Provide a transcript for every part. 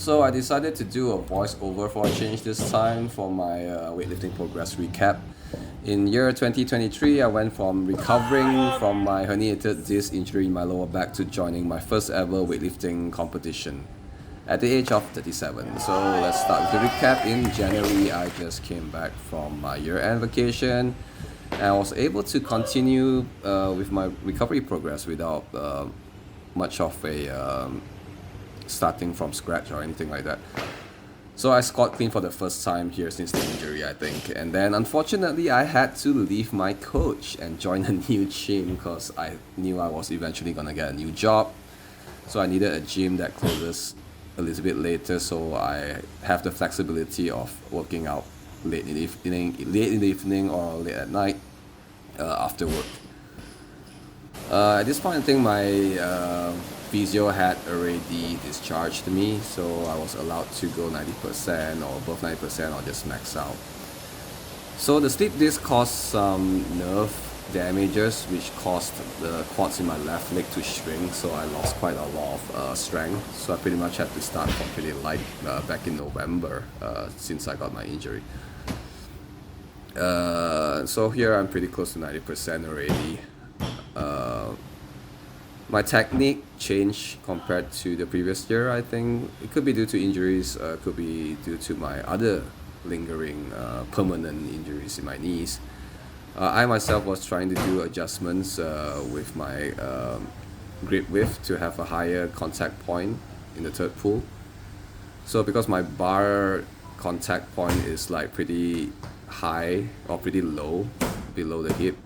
So I decided to do a voiceover for a change this time for my weightlifting progress recap. In year 2023, I went from recovering from my herniated disc injury in my lower back to joining my first ever weightlifting competition at the age of 37. So let's start with the recap. In January, I just came back from my year-end vacation and I was able to continue with my recovery progress without much of a starting from scratch or anything like that. So I squat clean for the first time here since the injury, I think. And then unfortunately, I had to leave my coach and join a new gym because I knew I was eventually gonna get a new job. So I needed a gym that closes a little bit later, so I have the flexibility of working out late in the evening or late at night after work. At this point, I think my physio had already discharged me, so I was allowed to go 90% or above 90% or just max out. So the slip disc caused some nerve damages, which caused the quads in my left leg to shrink, so I lost quite a lot of strength. So I pretty much had to start from pretty light back in November since I got my injury. So here I'm pretty close to 90% already. My technique changed compared to the previous year. I think it could be due to injuries, could be due to my other lingering permanent injuries in my knees. I myself was trying to do adjustments with my grip width to have a higher contact point in the third pull. So because my bar contact point is like pretty high or pretty low below the hip,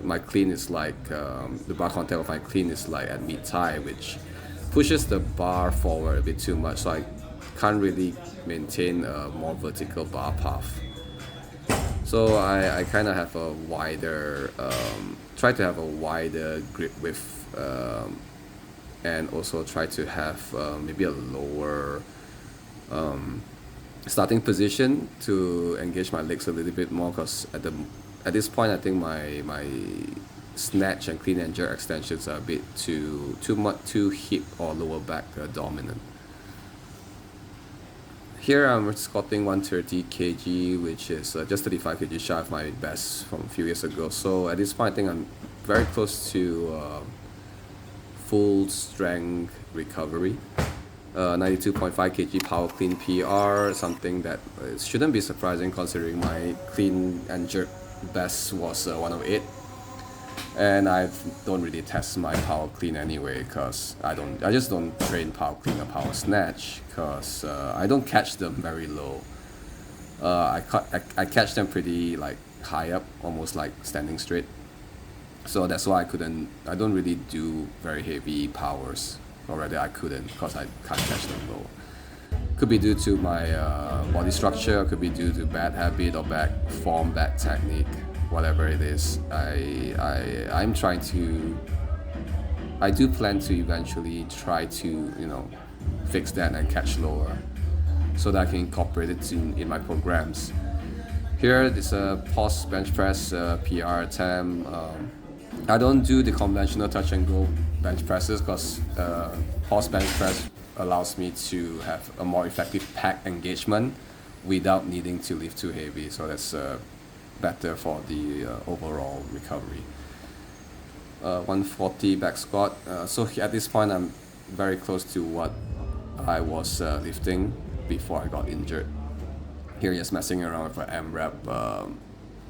my clean is like the bar contact of my clean is like at mid thigh, which pushes the bar forward a bit too much, so I can't really maintain a more vertical bar path. So I kind of have a wider try to have a wider grip width and also try to have maybe a lower starting position to engage my legs a little bit more, because at this point I think my snatch and clean and jerk extensions are a bit too hip or lower back dominant. Here I'm squatting 130 kg, which is just 35 kg shy of my best from a few years ago. So at this point I think I'm very close to full strength recovery. 92.5 kg power clean PR, something that shouldn't be surprising considering my clean and jerk best was 108, and I don't really test my power clean anyway because I just don't train power clean or power snatch because I don't catch them very low. I catch them pretty like high up, almost like standing straight. So that's why I don't really do very heavy powers, or rather I couldn't because I can't catch them low. Could be due to my body structure, could be due to bad habit or bad form, bad technique, whatever it is. I do plan to eventually try to fix that and catch lower so that I can incorporate it in my programs. Here is a pause bench press PR attempt. I don't do the conventional touch and go bench presses because pause bench press allows me to have a more effective pack engagement without needing to lift too heavy, so that's better for the overall recovery. 140 back squat. So at this point I'm very close to what I was lifting before I got injured. Here just messing around with an AMRAP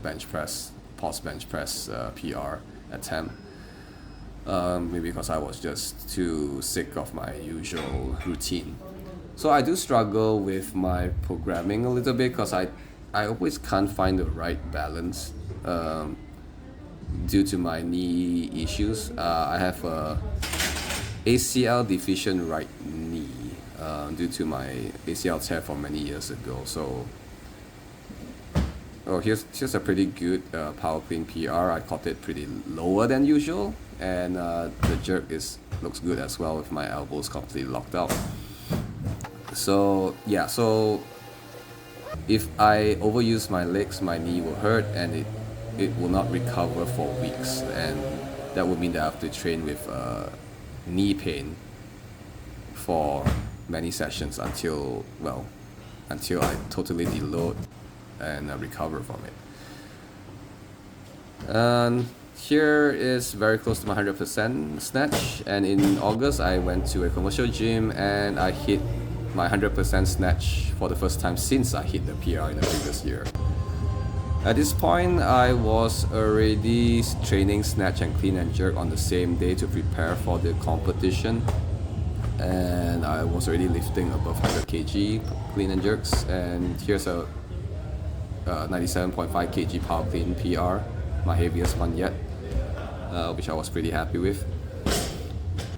bench press, pause bench press PR attempt. Maybe because I was just too sick of my usual routine. So I do struggle with my programming a little bit because I always can't find the right balance due to my knee issues. I have a ACL deficient right knee due to my ACL tear from many years ago. So here's a pretty good power clean PR. I caught it pretty lower than usual, and the jerk looks good as well with my elbows completely locked out. So yeah, so if I overuse my legs, my knee will hurt and it will not recover for weeks, and that would mean that I have to train with knee pain for many sessions until I totally deload and recover from it. And here is very close to my 100% snatch, and in August I went to a commercial gym and I hit my 100% snatch for the first time since I hit the PR in the previous year. At this point, I was already training snatch and clean and jerk on the same day to prepare for the competition, and I was already lifting above 100 kg clean and jerks, and here's a 97.5 kg power clean PR, my heaviest one yet, which I was pretty happy with.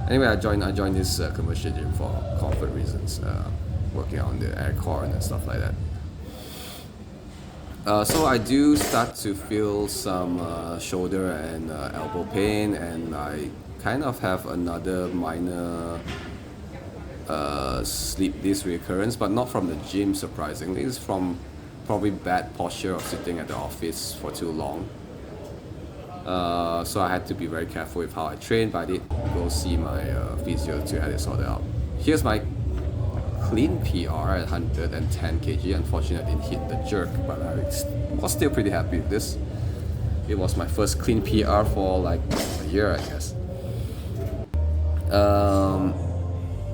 Anyway, I joined this commercial gym for comfort reasons, working on the air core and stuff like that. So I do start to feel some shoulder and elbow pain, and I kind of have another minor sleep disc recurrence, but not from the gym, surprisingly. It's from probably bad posture of sitting at the office for too long. So I had to be very careful with how I train, but I did go see my physio to have it sorted out. Here's my clean PR at 110 kg. Unfortunately, I didn't hit the jerk, but I was still pretty happy with this. It was my first clean PR for like a year, I guess.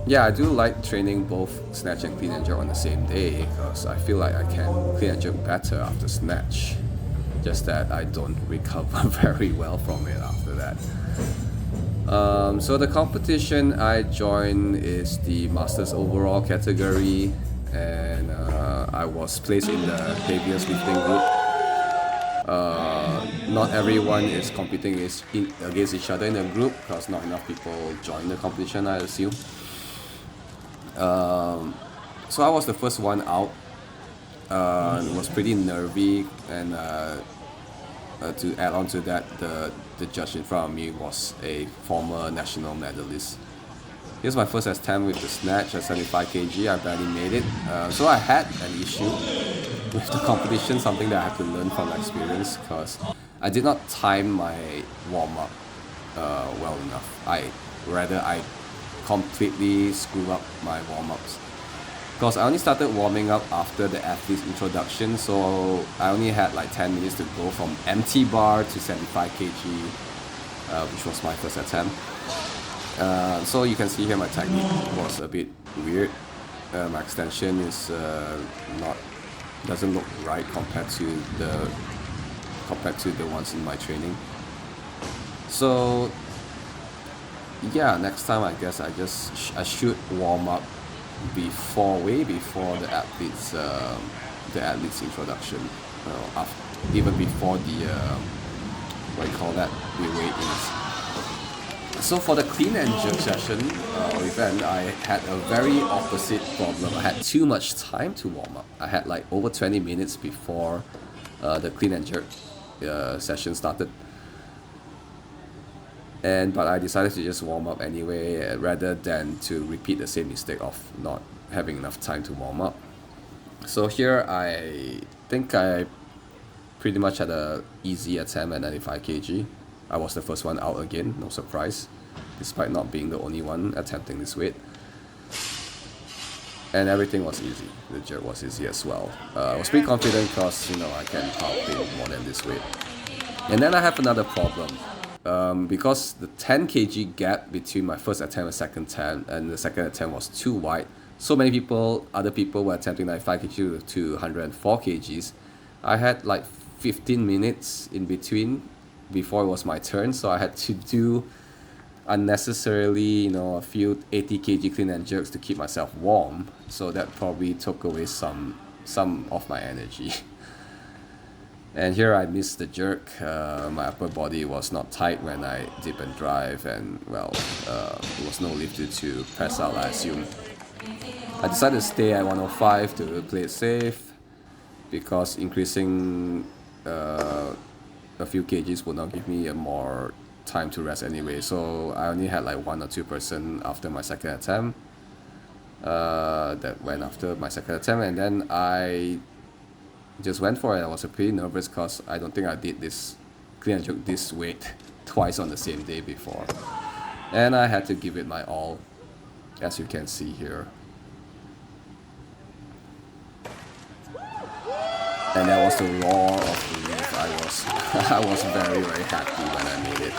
Yeah, I do like training both snatch and clean and jerk on the same day because I feel like I can clean and jerk better after snatch. Just that I don't recover very well from it after that. So the competition I joined is the Masters overall category, and I was placed in the heaviest lifting group. Not everyone is competing against each other in the group because not enough people join the competition, I assume. So I was the first one out. It was pretty nervy, and to add on to that, the judge in front of me was a former national medalist. Here's my first attempt with the snatch at 75 kg. I barely made it. So I had an issue with the competition, something that I had to learn from experience because I did not time my warm-up well enough. I completely screwed up my warm-ups. Because I only started warming up after the athlete's introduction, so I only had like 10 minutes to go from empty bar to 75 kg, which was my first attempt. So you can see here my technique was a bit weird. My extension is doesn't look right compared to the ones in my training. So yeah, next time I guess I should warm up way before the athlete's introduction, even before the the weigh-ins. So for the clean and jerk session or event, I had a very opposite problem. I had too much time to warm up. I had like over 20 minutes before the clean and jerk session started. But I decided to just warm up anyway rather than to repeat the same mistake of not having enough time to warm up. So here I think I pretty much had a easy attempt at 95 kg. I was the first one out again, no surprise, despite not being the only one attempting this weight. And everything was easy. The jerk was easy as well. I was pretty confident because I can power clean more than this weight. And then I have another problem. Because the 10 kg gap between my first attempt and the second attempt was too wide, so many other people were attempting 95 kg to 104 kgs. I had like 15 minutes in between before it was my turn, so I had to do unnecessarily, a few 80 kg clean and jerks to keep myself warm. So that probably took away some of my energy. And here I missed the jerk. My upper body was not tight when I dip and drive, and there was no lift to press out, I assume. I decided to stay at 105 to play it safe because increasing a few kgs would not give me more time to rest anyway. So I only had like 1 or 2% after my second attempt. That went after my second attempt, and then I just went for it. I was pretty nervous because I don't think I did this clean and jerk this weight twice on the same day before, and I had to give it my all, as you can see here. and that was the roar of relief. I was very happy when I made it.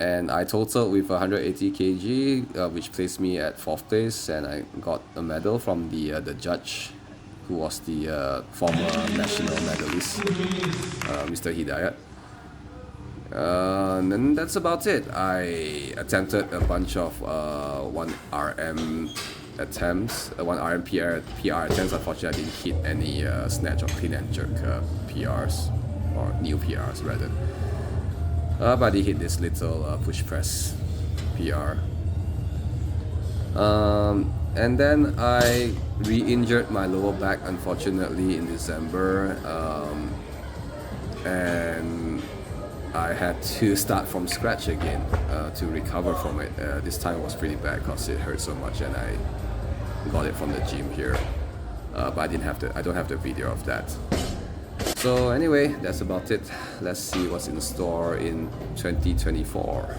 And I totaled with 180 kg, which placed me at 4th place, and I got a medal from the judge, who was the former national medalist, Mr. Hidayat. And then that's about it. I attempted a bunch of 1 RM attempts, 1 RM PR attempts. Unfortunately, I didn't hit any snatch or clean and jerk PRs, or new PRs rather. But I did hit this little push press PR. And then I re-injured my lower back, unfortunately, in December, and I had to start from scratch again to recover from it. This time was pretty bad because it hurt so much, and I got it from the gym here. But I don't have the video of that. So anyway, that's about it. Let's see what's in store in 2024.